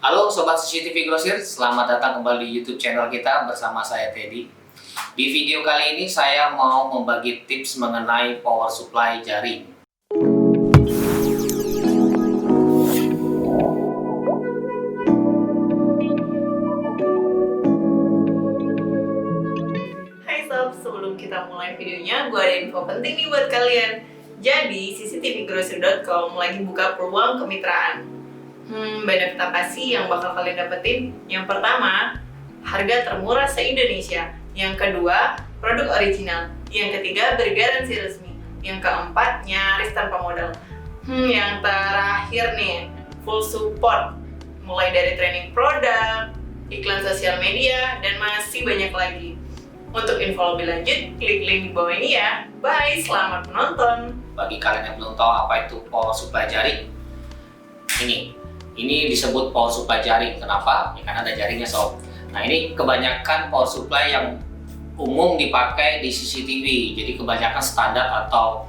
Halo Sobat CCTV Grosir, selamat datang kembali di YouTube channel kita bersama saya Teddy. Di video kali ini saya mau membagi tips mengenai power supply jaring. Hai Sob, sebelum kita mulai videonya, gue ada info penting nih buat kalian. Jadi, cctvgrosir.com lagi buka peluang kemitraan. Benefit apa sih yang bakal kalian dapetin? Yang pertama, harga termurah se-Indonesia. Yang kedua, produk original. Yang ketiga, bergaransi resmi. Yang keempat, nyaris tanpa modal. Yang terakhir nih, full support. Mulai dari training produk, iklan sosial media, dan masih banyak lagi. Untuk info lebih lanjut, klik link di bawah ini ya. Bye, selamat menonton. Bagi kalian yang belum tahu apa itu power supply jaring, ini disebut power supply jaring. Kenapa? Ya, karena ada jaringnya sob. Nah, ini kebanyakan power supply yang umum dipakai di CCTV. Jadi kebanyakan standar atau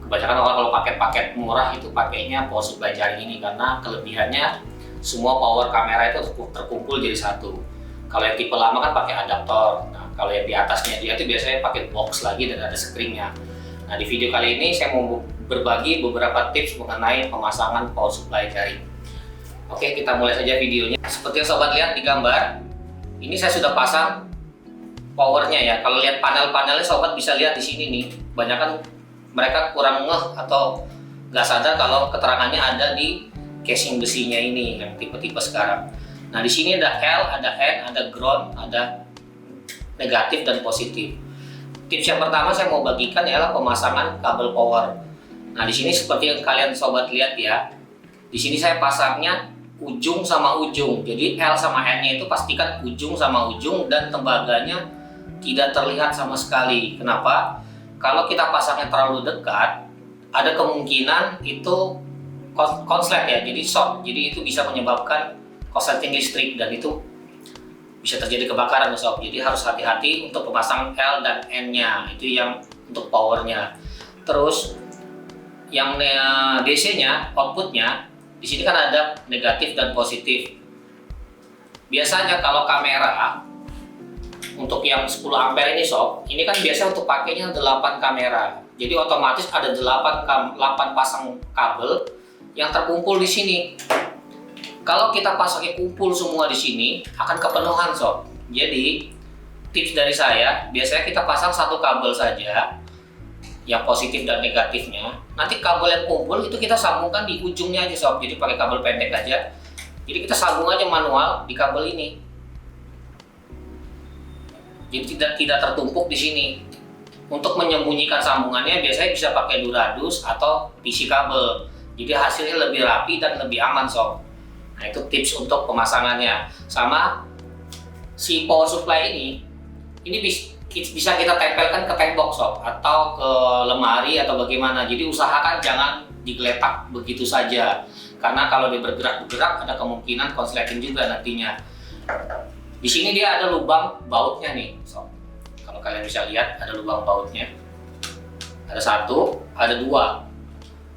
kebanyakan orang kalau pakai paket murah itu pakainya power supply jaring ini, karena kelebihannya semua power kamera itu terkumpul jadi satu. Kalau yang tipe lama kan pakai adaptor. Nah, kalau yang di atasnya dia itu biasanya pakai box lagi dan ada screen-nya. Nah, di video kali ini saya mau berbagi beberapa tips mengenai pemasangan power supply jaring. Oke, kita mulai saja videonya. Seperti yang sobat lihat di gambar, ini saya sudah pasang powernya ya. Kalau lihat panel-panelnya sobat bisa lihat di sini nih. Banyak kan mereka kurang ngeh atau nggak sadar kalau keterangannya ada di casing besinya ini yang tipe-tipe sekarang. Nah, di sini ada L, ada N, ada ground, ada negatif dan positif. Tips yang pertama saya mau bagikan ialah pemasangan kabel power. Nah, di sini seperti yang kalian sobat lihat ya. Di sini saya pasangnya ujung sama ujung. Jadi L sama N-nya itu pastikan ujung sama ujung dan tembaganya tidak terlihat sama sekali. Kenapa? Kalau kita pasangnya terlalu dekat, ada kemungkinan itu konslet ya, jadi short. Jadi itu bisa menyebabkan korsleting listrik dan itu bisa terjadi kebakaran sob. Jadi harus hati-hati untuk pemasangan L dan N-nya. Itu yang untuk powernya. Terus yang DC-nya, outputnya, di sini kan ada negatif dan positif. Biasanya kalau kamera untuk yang 10 ampere ini sob, ini kan biasa untuk pakainya 8 kamera. Jadi otomatis ada 8 pasang kabel yang terkumpul di sini. Kalau kita pasangnya kumpul semua di sini akan kepenuhan sob. Jadi tips dari saya, biasanya kita pasang satu kabel saja yang positif dan negatifnya. Nanti kabel yang kumpul itu kita sambungkan di ujungnya aja sob. Jadi pakai kabel pendek aja. Jadi kita sambung aja manual di kabel ini. Jadi tidak tertumpuk di sini. Untuk menyembunyikan sambungannya biasanya bisa pakai Duradus atau PC kabel. Jadi hasilnya lebih rapi dan lebih aman sob. Nah, itu tips untuk pemasangannya. Sama si power supply ini bisa kita tempelkan ke tembok sob, atau ke lemari atau bagaimana. Jadi usahakan jangan digeletak begitu saja, karena kalau dia bergerak ada kemungkinan konsleting juga nantinya. Di sini dia ada lubang bautnya nih sob. Kalau kalian bisa lihat ada lubang bautnya. Ada satu, ada dua.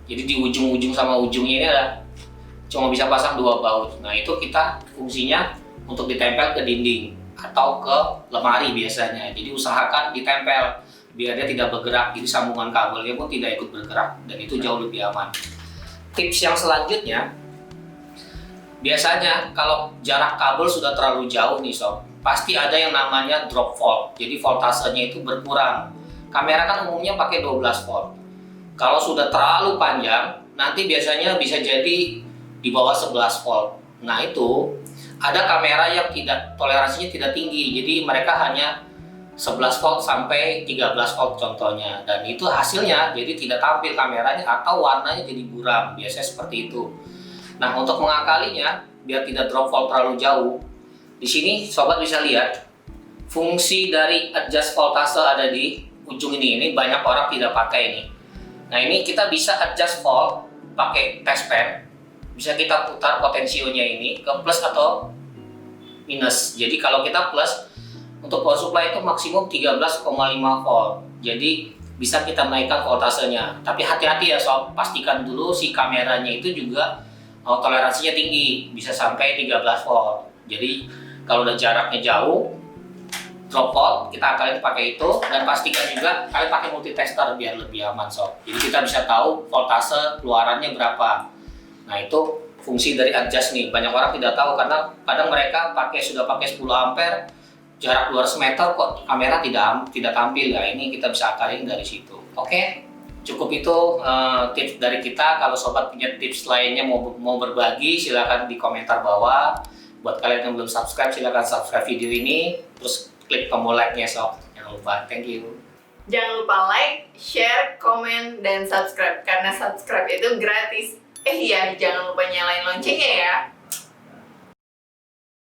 Jadi di ujung-ujung sama ujungnya ini ada cuma bisa pasang 2 baut. Nah, itu kita fungsinya untuk ditempel ke dinding atau ke lemari biasanya. Jadi usahakan ditempel biar dia tidak bergerak. Jadi sambungan kabelnya pun tidak ikut bergerak dan itu jauh lebih aman. Tips yang selanjutnya, biasanya kalau jarak kabel sudah terlalu jauh nih sob, pasti ada yang namanya drop volt. Jadi voltasenya itu berkurang. Kamera kan umumnya pakai 12 volt. Kalau sudah terlalu panjang, nanti biasanya bisa jadi di bawah 11 volt. Nah, itu ada kamera yang toleransinya tidak tinggi. Jadi mereka hanya 11 volt sampai 13 volt contohnya. Dan itu hasilnya jadi tidak tampil kameranya atau warnanya jadi buram. Biasanya seperti itu. Nah, untuk mengakalinya biar tidak drop volt terlalu jauh, di sini sobat bisa lihat fungsi dari adjust voltase ada di ujung ini. Ini banyak orang tidak pakai ini. Nah, ini kita bisa adjust volt pakai test pen. Bisa kita putar potensionya ini ke plus atau minus. Jadi kalau kita plus, untuk power supply itu maksimum 13,5 volt. Jadi bisa kita naikkan voltasenya. Tapi hati-hati ya sob, pastikan dulu si kameranya itu juga toleransinya tinggi, bisa sampai 13 volt. Jadi kalau udah jaraknya jauh, drop volt kita akalin pakai itu, dan pastikan juga kalian pakai multitester biar lebih aman sob. Jadi kita bisa tahu voltase keluarannya berapa. Nah itu fungsi dari adjust nih. Banyak orang tidak tahu karena kadang mereka sudah pakai 10 ampere, jarak 200 meter kok kamera tidak tampil. Nah ini kita bisa akalin dari situ. Oke, cukup itu tips dari kita. Kalau sobat punya tips lainnya mau berbagi, silakan di komentar bawah. Buat kalian yang belum subscribe, silakan subscribe video ini, terus klik tombol like-nya sob. Jangan lupa. Thank you. Jangan lupa like, share, komen, dan subscribe. Karena subscribe itu gratis. Iya, jangan lupa nyalain loncengnya ya.